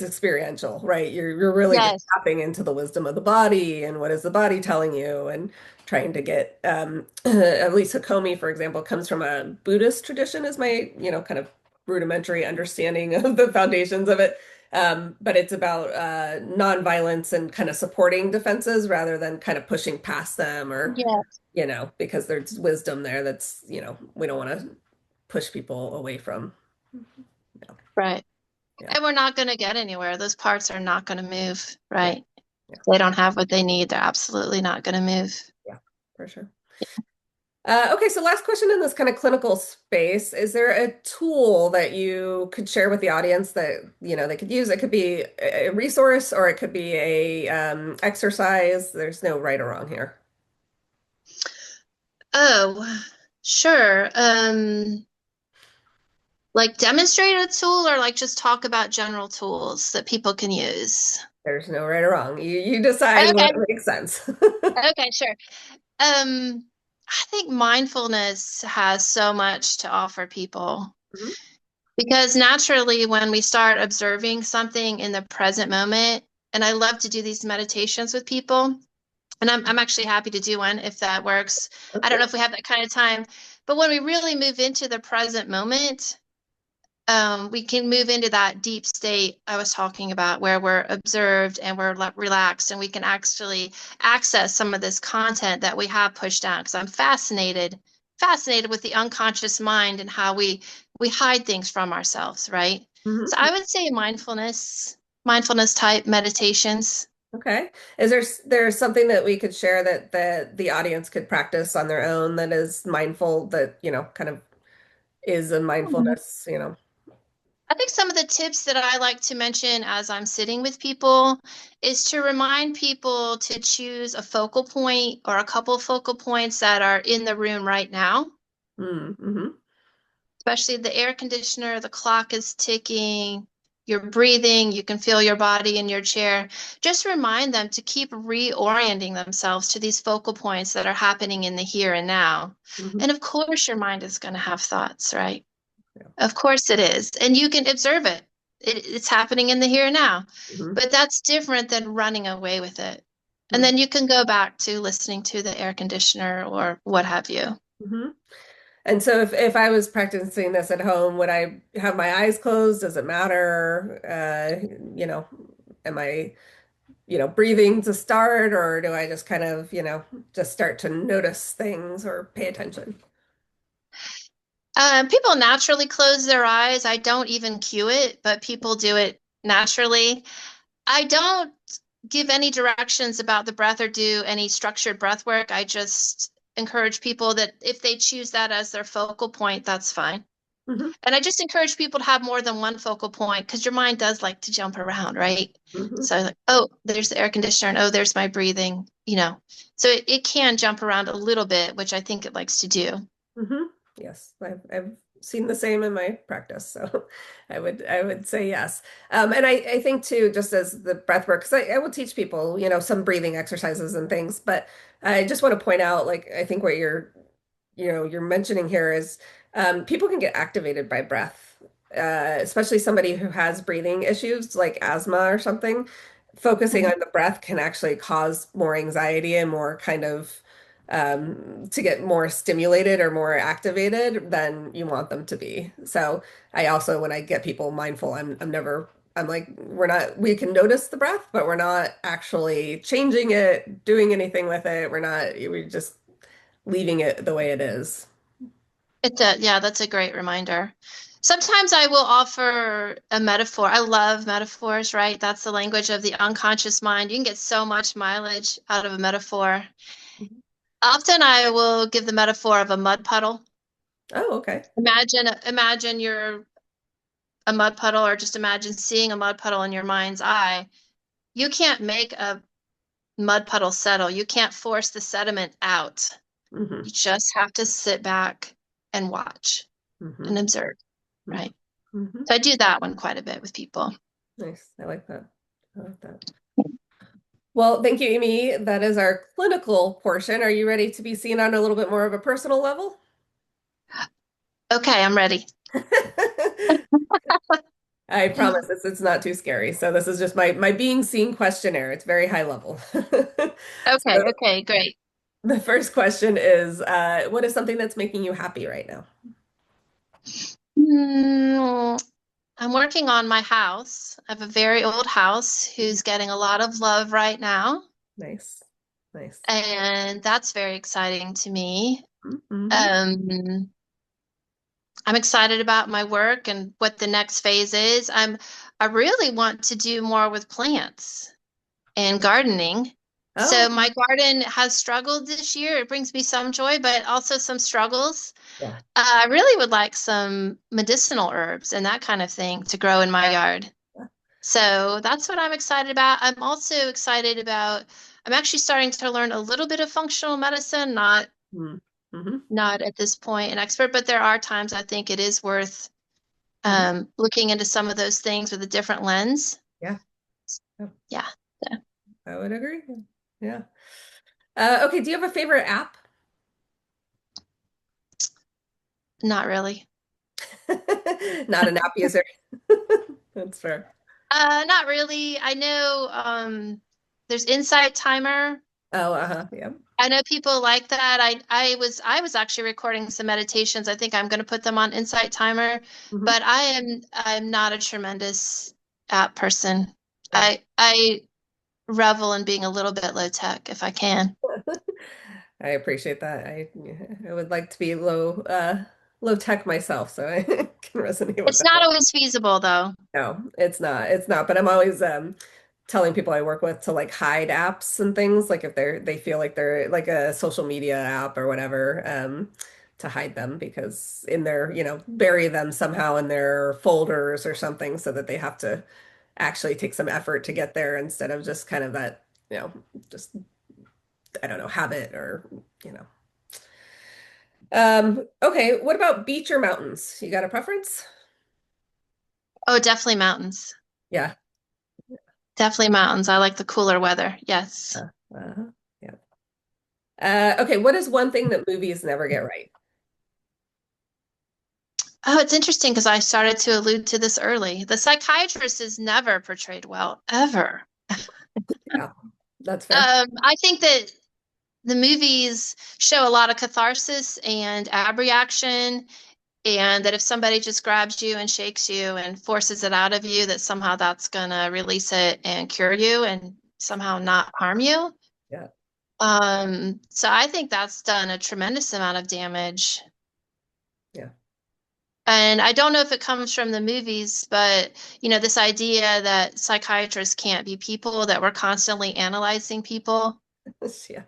[SPEAKER 1] experiential, right? You're really just
[SPEAKER 2] Yes.
[SPEAKER 1] tapping into the wisdom of the body and what is the body telling you and trying to get at least Hakomi, for example, comes from a Buddhist tradition is my, kind of rudimentary understanding of the foundations of it. But it's about nonviolence and kind of supporting defenses rather than kind of pushing past them or,
[SPEAKER 2] Yes.
[SPEAKER 1] because there's wisdom there that's, we don't want to push people away from. Yeah.
[SPEAKER 2] Right.
[SPEAKER 1] Yeah.
[SPEAKER 2] And we're not going to get anywhere. Those parts are not going to move,
[SPEAKER 1] Yeah.
[SPEAKER 2] right?
[SPEAKER 1] Yeah.
[SPEAKER 2] They don't have what they need. They're absolutely not going to move.
[SPEAKER 1] Yeah. For sure. Okay, so last question in this kind of clinical space. Is there a tool that you could share with the audience that, they could use? It could be a resource or it could be a exercise. There's no right or wrong here.
[SPEAKER 2] Oh, sure. Like demonstrate a tool or like just talk about general tools that people can use.
[SPEAKER 1] There's no right or wrong. You decide what
[SPEAKER 2] Okay.
[SPEAKER 1] makes sense.
[SPEAKER 2] Okay, sure. I think mindfulness has so much to offer people
[SPEAKER 1] Mhm.
[SPEAKER 2] because naturally when we start observing something in the present moment, and I love to do these meditations with people, and I'm actually happy to do one if that works. I don't
[SPEAKER 1] Okay.
[SPEAKER 2] know if we have that kind of time, but when we really move into the present moment, we can move into that deep state I was talking about where we're observed and we're relaxed and we can actually access some of this content that we have pushed down because I'm fascinated with the unconscious mind and how we hide things from ourselves, right? So
[SPEAKER 1] Mhm.
[SPEAKER 2] I would say mindfulness type meditations.
[SPEAKER 1] Okay. Is there's something that we could share that the audience could practice on their own that is mindful that, kind of is a
[SPEAKER 2] Mhm.
[SPEAKER 1] mindfulness?
[SPEAKER 2] I think some of the tips that I like to mention as I'm sitting with people is to remind people to choose a focal point or a couple focal points that are in the room right now,
[SPEAKER 1] Mm-hmm.
[SPEAKER 2] especially the air conditioner, the clock is ticking, you're breathing, you can feel your body in your chair. Just remind them to keep reorienting themselves to these focal points that are happening in the here and now.
[SPEAKER 1] Mm-hmm.
[SPEAKER 2] And of course, your mind is going to have thoughts, right?
[SPEAKER 1] Yeah.
[SPEAKER 2] Of course it is. And you can observe it. It's happening in the here and now.
[SPEAKER 1] Mm-hmm.
[SPEAKER 2] But that's different than running away with it. And
[SPEAKER 1] Mm-hmm.
[SPEAKER 2] then you can go back to listening to the air conditioner or what have you.
[SPEAKER 1] Mm-hmm. And so if I was practicing this at home, would I have my eyes closed? Does it matter? Am I, breathing to start, or do I just kind of, just start to notice things or pay attention?
[SPEAKER 2] People naturally close their eyes. I don't even cue it, but people do it naturally. I don't give any directions about the breath or do any structured breath work. I just encourage people that if they choose that as their focal point, that's fine.
[SPEAKER 1] Mm-hmm.
[SPEAKER 2] And I just encourage people to have more than one focal point because your mind does like to jump around, right?
[SPEAKER 1] Mm-hmm.
[SPEAKER 2] So like, oh, there's the air conditioner, and oh, there's my breathing. So it can jump around a little bit, which I think it likes to do.
[SPEAKER 1] Mm-hmm. Yes, I've seen the same in my practice, so I would say yes. And I think too, just as the breath work, because I will teach people, some breathing exercises and things, but I just want to point out, like, I think what you're mentioning here is people can get activated by breath, especially somebody who has breathing issues like asthma or something. Focusing
[SPEAKER 2] Mhm.
[SPEAKER 1] on the breath can actually cause more anxiety and more kind of to get more stimulated or more activated than you want them to be. So I also, when I get people mindful, I'm never, I'm like, we can notice the breath, but we're not actually changing it, doing anything with it. We're just leaving it the way it is.
[SPEAKER 2] Yeah, that's a great reminder. Sometimes I will offer a metaphor. I love metaphors, right? That's the language of the unconscious mind. You can get so much mileage out of a metaphor. Often I will give the metaphor of a mud puddle.
[SPEAKER 1] Oh, okay.
[SPEAKER 2] Imagine you're a mud puddle, or just imagine seeing a mud puddle in your mind's eye. You can't make a mud puddle settle. You can't force the sediment out.
[SPEAKER 1] Hmm.
[SPEAKER 2] You just have to sit back and watch
[SPEAKER 1] Hmm.
[SPEAKER 2] and observe,
[SPEAKER 1] Hmm.
[SPEAKER 2] right?
[SPEAKER 1] Hmm.
[SPEAKER 2] So I do that one quite a bit with people.
[SPEAKER 1] Nice. I like that. I like that. Well, thank you, Amy. That is our clinical portion. Are you ready to be seen on a little bit more of a personal level?
[SPEAKER 2] Okay, I'm ready.
[SPEAKER 1] I promise it's not too scary. So this is just my being seen questionnaire. It's very high level.
[SPEAKER 2] Okay,
[SPEAKER 1] So
[SPEAKER 2] okay, great.
[SPEAKER 1] the first question is, what is something that's making you happy right now?
[SPEAKER 2] Hmm, I'm working on my house. I have a very old house
[SPEAKER 1] Mhm.
[SPEAKER 2] who's getting a lot of love right now,
[SPEAKER 1] Nice. Nice.
[SPEAKER 2] and that's very exciting to me.
[SPEAKER 1] Mm-hmm.
[SPEAKER 2] Um, I'm excited about my work and what the next phase is. I really want to do more with plants and gardening. So
[SPEAKER 1] Oh,
[SPEAKER 2] my garden has struggled this year. It brings me some joy, but also some struggles.
[SPEAKER 1] yeah.
[SPEAKER 2] I really would like some medicinal herbs and that kind of thing to grow in my yard. So that's what I'm excited about. I'm actually starting to learn a little bit of functional medicine,
[SPEAKER 1] Mm-hmm.
[SPEAKER 2] not at this point an expert, but there are times I think it is worth
[SPEAKER 1] Hmm.
[SPEAKER 2] looking into some of those things with a different lens.
[SPEAKER 1] Yeah. Yeah,
[SPEAKER 2] Yeah, so,
[SPEAKER 1] I would agree. Yeah. Okay. Do you have a favorite app?
[SPEAKER 2] not really.
[SPEAKER 1] Not an app user. That's fair.
[SPEAKER 2] Not really. I know there's Insight Timer.
[SPEAKER 1] Oh, uh-huh. Yeah.
[SPEAKER 2] I know people like that. I was actually recording some meditations. I think I'm going to put them on Insight Timer,
[SPEAKER 1] Hmm.
[SPEAKER 2] but I'm not a tremendous app person.
[SPEAKER 1] Yeah.
[SPEAKER 2] I revel in being a little bit low tech if I can.
[SPEAKER 1] I appreciate that. I would like to be low tech myself, so I can resonate with
[SPEAKER 2] It's
[SPEAKER 1] that
[SPEAKER 2] not
[SPEAKER 1] one.
[SPEAKER 2] always feasible though.
[SPEAKER 1] No, it's not. It's not. But I'm always telling people I work with to like hide apps and things, like if they feel like they're like a social media app or whatever, to hide them because in their, bury them somehow in their folders or something so that they have to actually take some effort to get there instead of just kind of that, just I don't know, habit or, you know. Okay, what about beach or mountains? You got a preference?
[SPEAKER 2] Oh, definitely mountains.
[SPEAKER 1] Yeah.
[SPEAKER 2] Definitely mountains. I like the cooler weather. Yes.
[SPEAKER 1] Uh, yeah. Okay, what is one thing that movies never get right?
[SPEAKER 2] Oh, it's interesting because I started to allude to this early. The psychiatrist is never portrayed well, ever.
[SPEAKER 1] Yeah, that's fair.
[SPEAKER 2] I think that the movies show a lot of catharsis and abreaction, and that if somebody just grabs you and shakes you and forces it out of you, that somehow that's gonna release it and cure you and somehow not harm you.
[SPEAKER 1] Yeah.
[SPEAKER 2] So I think that's done a tremendous amount of damage.
[SPEAKER 1] Yeah.
[SPEAKER 2] And I don't know if it comes from the movies, but this idea that psychiatrists can't be people, that we're constantly analyzing people.
[SPEAKER 1] Yeah.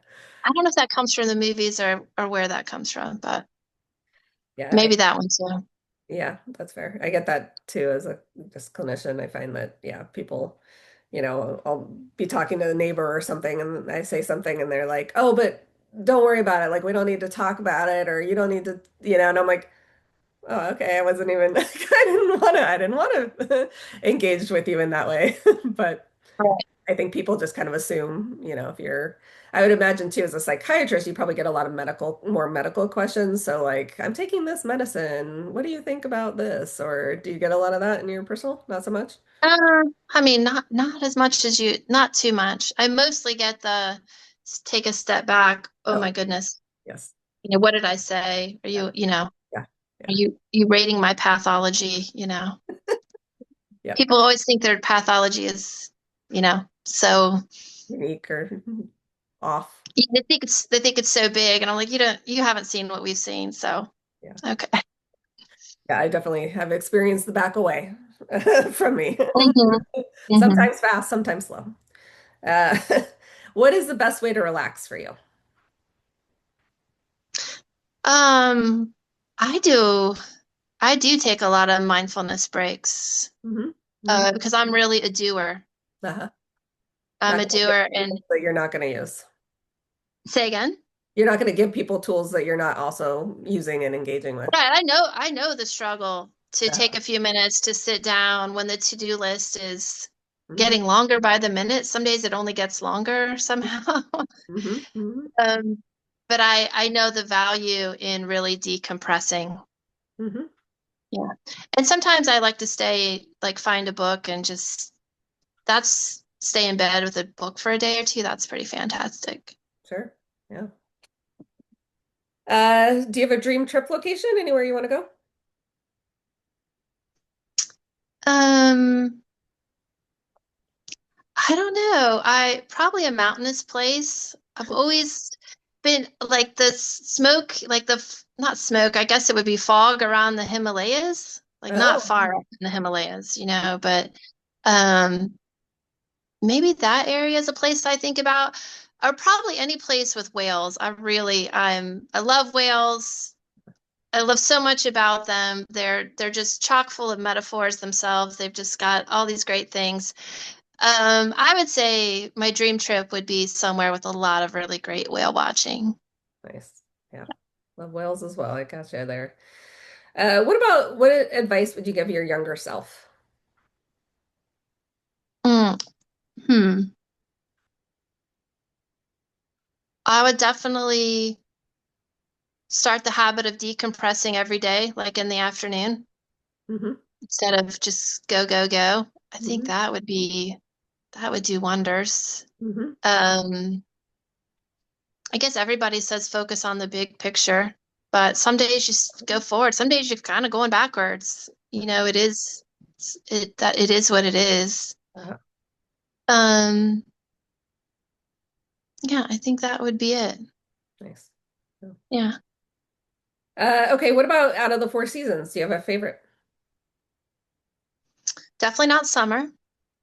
[SPEAKER 2] I don't know if that comes from the movies or where that comes from, but
[SPEAKER 1] Yeah,
[SPEAKER 2] maybe that one too.
[SPEAKER 1] yeah, that's fair. I get that too as a just clinician. I find that, yeah, people, I'll be talking to a neighbor or something and I say something and they're like, "Oh, but don't worry about it. Like we don't need to talk about it or you don't need to, and I'm like, "Oh, okay. I wasn't even I didn't want to engage with you in that way." But
[SPEAKER 2] Right.
[SPEAKER 1] I think people just kind of assume, if I would imagine too, as a psychiatrist, you probably get a lot of more medical questions. So like, I'm taking this medicine. What do you think about this? Or do you get a lot of that in your personal? Not so much?
[SPEAKER 2] I mean, not as much as you, not too much. I mostly get the take a step back. Oh
[SPEAKER 1] Oh,
[SPEAKER 2] my goodness.
[SPEAKER 1] yes.
[SPEAKER 2] What did I say? Are
[SPEAKER 1] Yeah.
[SPEAKER 2] are
[SPEAKER 1] Yeah. Yeah.
[SPEAKER 2] you rating my pathology?
[SPEAKER 1] Yeah.
[SPEAKER 2] People always think their pathology is, so
[SPEAKER 1] Unique or off.
[SPEAKER 2] they think it's so big, and I'm like, you haven't seen what we've seen, so
[SPEAKER 1] Yeah.
[SPEAKER 2] okay.
[SPEAKER 1] Yeah. I definitely have experienced the back away from me.
[SPEAKER 2] Hmm. Hmm.
[SPEAKER 1] Sometimes fast, sometimes slow. Uh, what is the best way to relax for you?
[SPEAKER 2] Um, I do I do take a lot of mindfulness breaks
[SPEAKER 1] Hmm. Hmm.
[SPEAKER 2] because I'm really a doer.
[SPEAKER 1] Uh-huh.
[SPEAKER 2] I'm
[SPEAKER 1] Not
[SPEAKER 2] a
[SPEAKER 1] going to give
[SPEAKER 2] doer,
[SPEAKER 1] people
[SPEAKER 2] and
[SPEAKER 1] that you're not going to use.
[SPEAKER 2] say again.
[SPEAKER 1] You're not going to give people tools that you're not also using and engaging with.
[SPEAKER 2] Right, I know the struggle to take
[SPEAKER 1] Uh,
[SPEAKER 2] a few minutes to sit down when the to-do list is
[SPEAKER 1] hmm.
[SPEAKER 2] getting longer by the minute. Some days it only gets longer somehow.
[SPEAKER 1] Hmm. Hmm.
[SPEAKER 2] Um, but I know the value in really decompressing.
[SPEAKER 1] Hmm.
[SPEAKER 2] Yeah. And sometimes I like to find a book and just that's stay in bed with a book for a day or two. That's pretty fantastic.
[SPEAKER 1] Sure. Yeah. Do you have a dream trip location? Anywhere you want to go?
[SPEAKER 2] Um, I don't know. I probably a mountainous place. I've always been like the smoke, like not smoke, I guess it would be fog around the Himalayas, like not
[SPEAKER 1] Oh,
[SPEAKER 2] far up in the Himalayas, but um maybe that area is a place I think about, or probably any place with whales. I love whales. I love so much about them. They're just chock full of metaphors themselves. They've just got all these great things. I would say my dream trip would be somewhere with a lot of really great whale watching.
[SPEAKER 1] nice. Yeah. Love Wales as well. I gotcha there. What advice would you give your younger self?
[SPEAKER 2] Mm, hmm. I would definitely start the habit of decompressing every day, like in the afternoon,
[SPEAKER 1] Hmm.
[SPEAKER 2] instead of just go, go, go. I think
[SPEAKER 1] Hmm.
[SPEAKER 2] that would do wonders.
[SPEAKER 1] Hmm.
[SPEAKER 2] Um, I guess everybody says focus on the big picture, but some days you just go forward. Some days you're kind of going backwards. It is what it is.
[SPEAKER 1] Uh,
[SPEAKER 2] Um, yeah, I think that would be it.
[SPEAKER 1] nice.
[SPEAKER 2] Yeah.
[SPEAKER 1] Okay, what about out of the four seasons? Do you have a favorite?
[SPEAKER 2] Definitely not summer.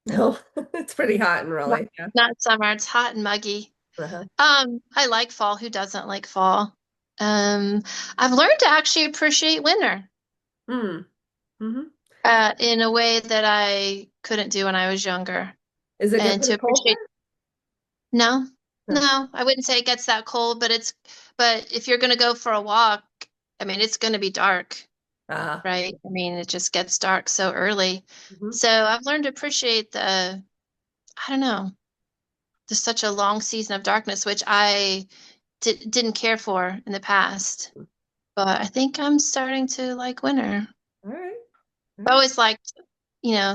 [SPEAKER 1] No, it's pretty hot in
[SPEAKER 2] Not,
[SPEAKER 1] Raleigh. Yeah.
[SPEAKER 2] not summer. It's hot and muggy.
[SPEAKER 1] Uh-huh.
[SPEAKER 2] I like fall. Who doesn't like fall? Um, I've learned to actually appreciate winter,
[SPEAKER 1] Hmm. Hmm.
[SPEAKER 2] in a way that I couldn't do when I was younger.
[SPEAKER 1] Is it get
[SPEAKER 2] And to
[SPEAKER 1] pretty cold
[SPEAKER 2] appreciate, no,
[SPEAKER 1] there?
[SPEAKER 2] no, I wouldn't say it gets that cold, but if you're going to go for a walk, I mean, it's going to be dark,
[SPEAKER 1] No.
[SPEAKER 2] right? I mean, it just gets dark so early.
[SPEAKER 1] Mhm.
[SPEAKER 2] So I've learned to appreciate I don't know, there's such a long season of darkness, which I didn't care for in the past. But I think I'm starting to like winter.
[SPEAKER 1] All right. All
[SPEAKER 2] I
[SPEAKER 1] right.
[SPEAKER 2] always liked,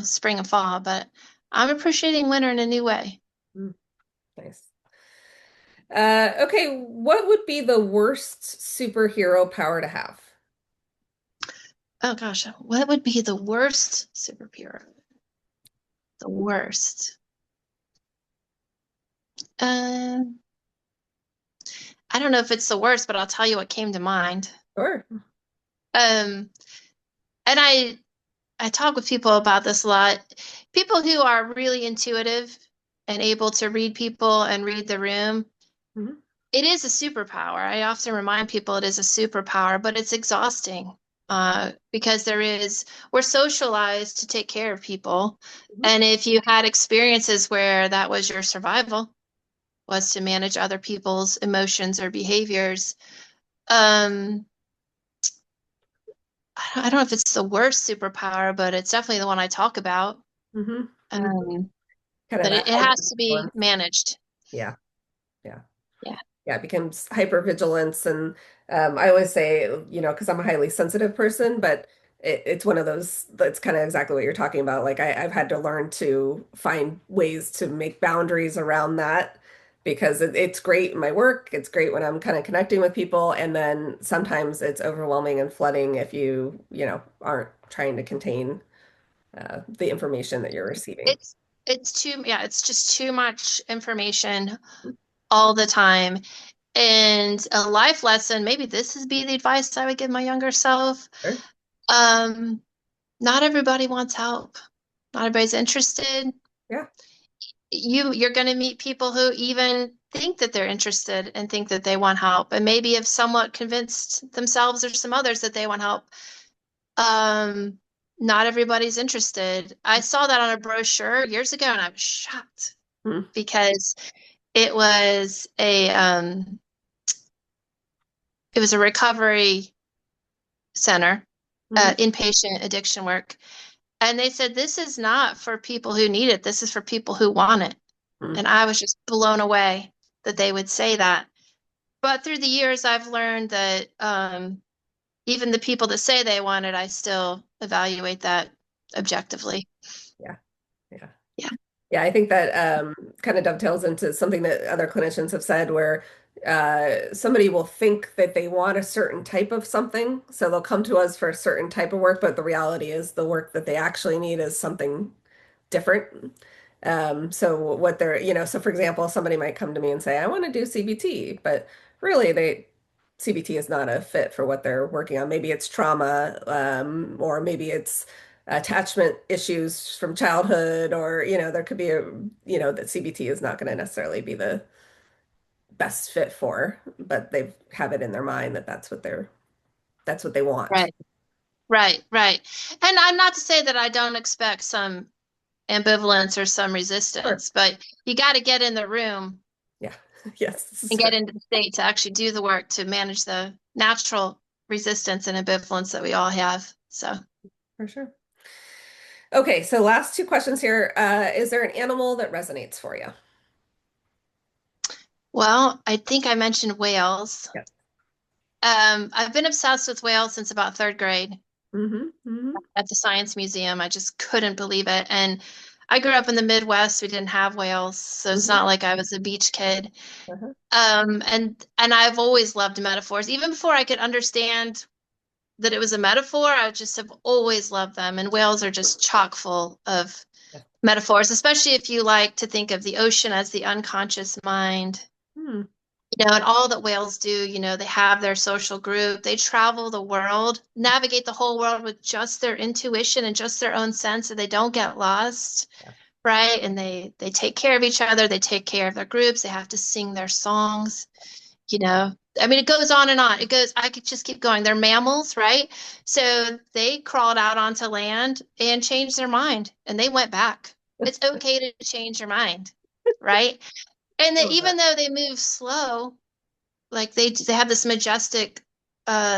[SPEAKER 2] spring and fall, but I'm appreciating winter in a new way.
[SPEAKER 1] Mm, nice. Okay, what would be the worst superhero power to have?
[SPEAKER 2] Oh gosh, what would be the worst superhero? The worst. Um, I don't know if it's the worst, but I'll tell you what came to mind.
[SPEAKER 1] Sure.
[SPEAKER 2] Um, and I talk with people about this a lot. People who are really intuitive and able to read people and read the room.
[SPEAKER 1] Mhm.
[SPEAKER 2] It is a superpower. I often remind people it is a superpower, but it's exhausting, because we're socialized to take care of people.
[SPEAKER 1] Mhm.
[SPEAKER 2] And if you had experiences where that was your survival, was to manage other people's emotions or behaviors, um, I don't know if it's the worst superpower, but it's definitely the one I talk about.
[SPEAKER 1] Mhm. Mhm.
[SPEAKER 2] Um,
[SPEAKER 1] Kind of
[SPEAKER 2] but
[SPEAKER 1] that
[SPEAKER 2] it has to be
[SPEAKER 1] hyper.
[SPEAKER 2] managed.
[SPEAKER 1] Yeah. Yeah.
[SPEAKER 2] Yeah.
[SPEAKER 1] Yeah, it becomes hypervigilance. And I always say, because I'm a highly sensitive person, but it's one of those, that's kind of exactly what you're talking about. Like I've had to learn to find ways to make boundaries around that because it's great in my work. It's great when I'm kind of connecting with people. And then sometimes it's overwhelming and flooding if aren't trying to contain the information that you're receiving.
[SPEAKER 2] It's it's just too much information all the time. And a life lesson, maybe this would be the advice I would give my younger self.
[SPEAKER 1] Sure.
[SPEAKER 2] Um, Not everybody wants help. Not everybody's interested.
[SPEAKER 1] Yeah.
[SPEAKER 2] You're going to meet people who even think that they're interested and think that they want help, and maybe have somewhat convinced themselves or some others that they want help. Um, Not everybody's interested. I saw that on a brochure years ago, and I was shocked
[SPEAKER 1] Mm-hmm.
[SPEAKER 2] because it was a recovery center,
[SPEAKER 1] Mm-hmm.
[SPEAKER 2] inpatient addiction work. And they said, this is not for people who need it. This is for people who want it.
[SPEAKER 1] Mm-hmm.
[SPEAKER 2] And I was just blown away that they would say that. But through the years, I've learned that, even the people that say they want it, I still evaluate that objectively.
[SPEAKER 1] Yeah. Yeah.
[SPEAKER 2] Yeah.
[SPEAKER 1] Yeah, I think that kind of dovetails into something that other clinicians have said where somebody will think that they want a certain type of something. So they'll come to us for a certain type of work, but the reality is the work that they actually need is something different. So what so for example, somebody might come to me and say, I want to do CBT, but really CBT is not a fit for what they're working on. Maybe it's trauma, or maybe it's attachment issues from childhood, or, there could be that CBT is not going to necessarily be the best fit for, but they have it in their mind that that's what they want.
[SPEAKER 2] Right. Right. Right. And I'm not to say that I don't expect some ambivalence or some
[SPEAKER 1] Sure.
[SPEAKER 2] resistance, but you got to get in the room
[SPEAKER 1] Yeah. Yes, this is
[SPEAKER 2] and
[SPEAKER 1] true.
[SPEAKER 2] get into the state to actually do the work to manage the natural resistance and ambivalence that we all have. So,
[SPEAKER 1] For sure. Okay, so last two questions here. Is there an animal that resonates for you?
[SPEAKER 2] well, I think I mentioned whales.
[SPEAKER 1] Yeah.
[SPEAKER 2] I've been obsessed with whales since about third grade
[SPEAKER 1] Mm-hmm. Mm-hmm.
[SPEAKER 2] at the Science Museum. I just couldn't believe it. And I grew up in the Midwest. We didn't have whales, so it's
[SPEAKER 1] Mm-hmm.
[SPEAKER 2] not like I was a beach kid.
[SPEAKER 1] Uh-huh.
[SPEAKER 2] And I've always loved metaphors. Even before I could understand that it was a metaphor, I just have always loved them. And whales are just chock full of
[SPEAKER 1] Yeah.
[SPEAKER 2] metaphors, especially if you like to think of the ocean as the unconscious mind.
[SPEAKER 1] Hmm.
[SPEAKER 2] And all that whales do, they have their social group. They travel the world, navigate the whole world with just their intuition and just their own sense, so they don't get lost,
[SPEAKER 1] Yeah.
[SPEAKER 2] right? And they take care of each other, they take care of their groups, they have to sing their songs, you know. I mean, it goes on and on. It goes, I could just keep going. They're mammals, right? So they crawled out onto land and changed their mind and they went back. It's okay to change your mind, right? And
[SPEAKER 1] I
[SPEAKER 2] that
[SPEAKER 1] love that.
[SPEAKER 2] even though they move slow, like they have this majestic,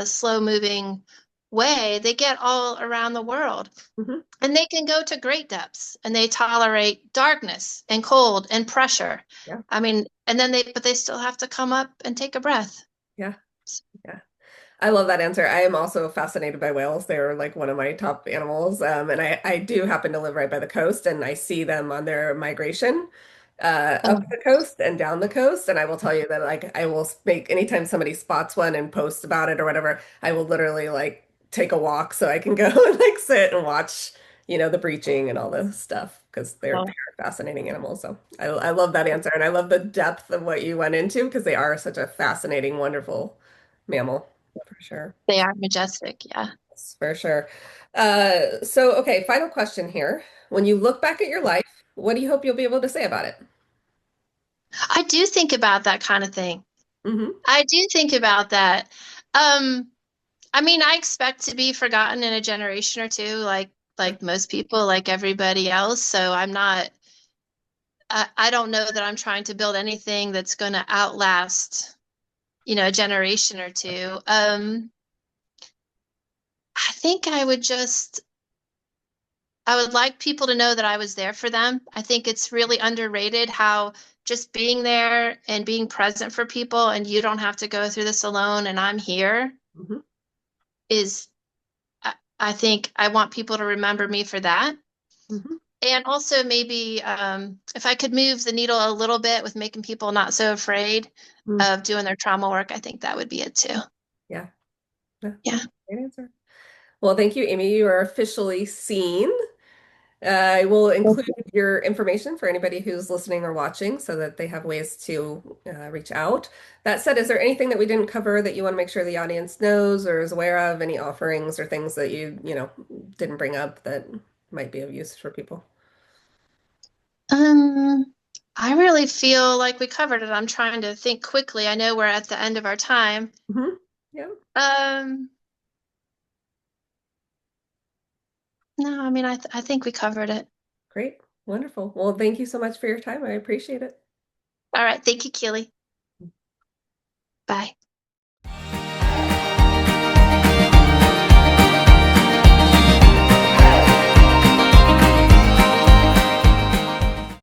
[SPEAKER 2] slow moving way, they get all around the world.
[SPEAKER 1] Hmm.
[SPEAKER 2] And they can go to great depths and they tolerate darkness and cold and pressure.
[SPEAKER 1] Yeah.
[SPEAKER 2] I mean, and then but they still have to come up and take a breath.
[SPEAKER 1] Yeah. Yeah. I love that answer. I am also fascinated by whales. They're like one of my top animals. And I do happen to live right by the coast and I see them on their migration up
[SPEAKER 2] Oh,
[SPEAKER 1] the coast and down the coast. And I will tell you that like I will make anytime somebody spots one and posts about it or whatever, I will literally like take a walk so I can go and like sit and watch, the breaching and all this stuff because they're
[SPEAKER 2] well,
[SPEAKER 1] fascinating animals. So I love that answer. And I love the depth of what you went into because they are such a fascinating, wonderful mammal. For sure.
[SPEAKER 2] they are majestic. Yeah.
[SPEAKER 1] Yes, for sure. So, okay, final question here. When you look back at your life, what do you hope you'll be able to say about it?
[SPEAKER 2] I do think about that kind of thing.
[SPEAKER 1] Hmm.
[SPEAKER 2] I do think about that. Um, I mean, I expect to be forgotten in a generation or two, like most people, like everybody else. So I'm not, I don't know that I'm trying to build anything that's going to outlast, a generation or two. I think I would like people to know that I was there for them. I think it's really underrated how just being there and being present for people and you don't have to go through this alone and I'm here
[SPEAKER 1] Hmm.
[SPEAKER 2] is, I think I want people to remember me for that.
[SPEAKER 1] Hmm.
[SPEAKER 2] And also maybe if I could move the needle a little bit with making people not so afraid
[SPEAKER 1] Mm.
[SPEAKER 2] of doing their trauma work, I think that would be it too.
[SPEAKER 1] Yeah. Yeah.
[SPEAKER 2] Yeah.
[SPEAKER 1] Great answer. Well, thank you, Amy. You are officially seen. I will include your information for anybody who's listening or watching so that they have ways to reach out. That said, is there anything that we didn't cover that you want to make sure the audience knows or is aware of? Any offerings or things that you didn't bring up that might be of use for people?
[SPEAKER 2] Um, I really feel like we covered it. I'm trying to think quickly. I know we're at the end of our time.
[SPEAKER 1] Hmm. Yeah,
[SPEAKER 2] Um, no, I mean, I think we covered it.
[SPEAKER 1] great. Wonderful. Well, thank you so much for your time. I appreciate it.
[SPEAKER 2] All right. Thank you, Keely. Bye.